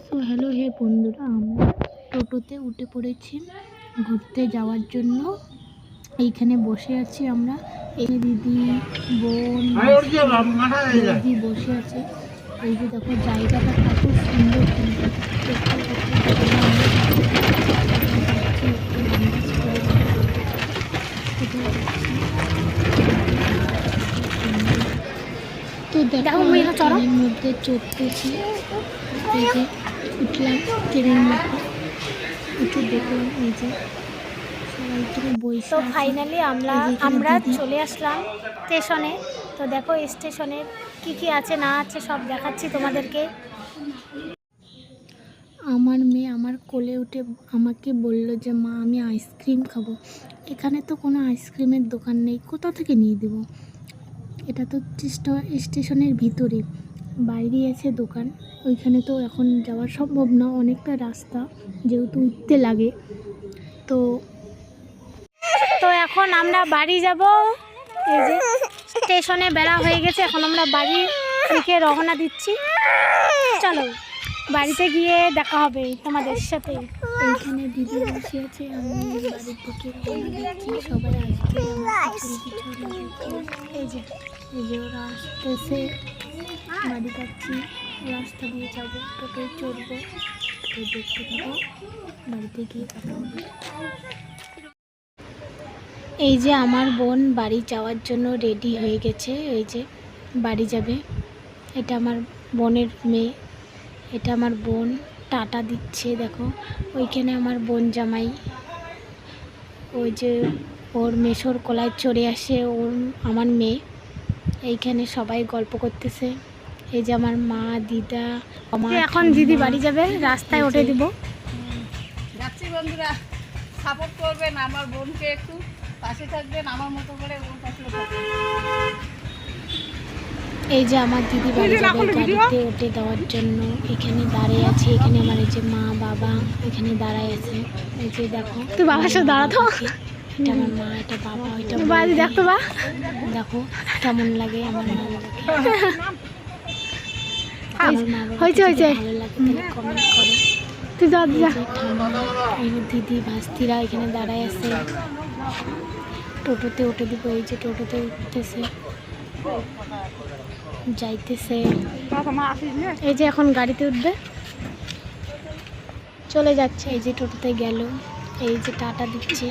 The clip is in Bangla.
তো হ্যালো হে বন্ধুরা, আমরা টোটোতে উঠে পড়েছি ঘুরতে যাওয়ার জন্য। এইখানে বসে আছি আমরা, এই দিদি বোন দিদি বসে আছে। এই যে দেখো জায়গাটা কত সুন্দর, কিন্তু তো দেখো ট্রেনের মধ্যে চড়তেছি। এই যে উঠলাম ট্রেনের মধ্যে, উঠে দেখলাম এই যে সবাই এখানে বসে। তো ফাইনালি আমরা চলে আসলাম স্টেশনে। তো দেখো স্টেশনে কি আছে না আছে সব দেখাচ্ছি তোমাদেরকে। আমার মেয়ে আমার কোলে উঠে আমাকে বলল যে মা আমি আইসক্রিম খাবো। এখানে তো কোনো আইসক্রিমের দোকান নেই, কোথা থেকে নিয়ে দেবো? এটা তো স্টেশনের ভিতরে, বাইরে আছে দোকান। ওইখানে তো এখন যাওয়া সম্ভব না, অনেকটা রাস্তা যেহেতু উঠতে লাগে। তো এখন আমরা বাড়ি যাব। এই যে স্টেশনে বেলা হয়ে গেছে, এখন আমরা বাড়ি থেকে রওনা দিচ্ছি। চলো বাড়িতে গিয়ে দেখা হবে তোমাদের সাথে। এইখানে দিদি বসে আছে, আমি বাড়ির থেকে রওনা দিচ্ছি। সবাই আসবে এই যে ওরা আসতেছে, বাড়ি যাচ্ছি, রাস্তা দিয়ে যাবো, টোটোয় চড়বো। তো দেখতে থাকো, বাড়িতে গিয়ে কথা হবে। এই যে আমার বোন বাড়ি যাওয়ার জন্য রেডি হয়ে গেছে, এই যে বাড়ি যাবে। এটা আমার বোনের মেয়ে, এটা আমার বোন টাটা দিচ্ছে। দেখো ওইখানে আমার বোন জামাই, ওই যে ওর মেশোর কোলায় চড়ে আসে আমার মেয়ে। এইখানে সবাই গল্প করতেছে। এই যে আমার মা দিদা, এখন দিদি বাড়ি যাবে, রাস্তায় উঠে দিব। যাচ্ছি বন্ধুরা, সাপোর্ট করবেন আমার বোনকে, একটু পাশে থাকবেন আমার মতো করে, ওর পাশে থাকবেন। এই যে আমার দিদি বাড়ি যাবে গাড়িতে উঠে দেওয়ার জন্য, এখানে দাঁড়িয়ে আছে। এখানে আমার এই যে মা বাবা এখানে দাঁড়ায় আছে। এই যে দেখো, তুই বাবার সাথে দাঁড়াতো। এটা আমার মা, এটা বাবা, এটা বাড়ি দেখতো বা দেখো কেমন লাগে আমার মা বাবাকে। হয়েছে ভালো লাগে তাহলে কমেন্ট করো। তুই যা এই দিদি ভাস্তিরা এখানে দাঁড়ায় আছে, টোটোতে উঠে দিব। এই যে টোটোতে উঠতেছে, যাইতেছে। এই যে এখন গাড়িতে উঠবে, চলে যাচ্ছে। এই যে টোটোতে গেল, এই যে টাটা দিচ্ছে।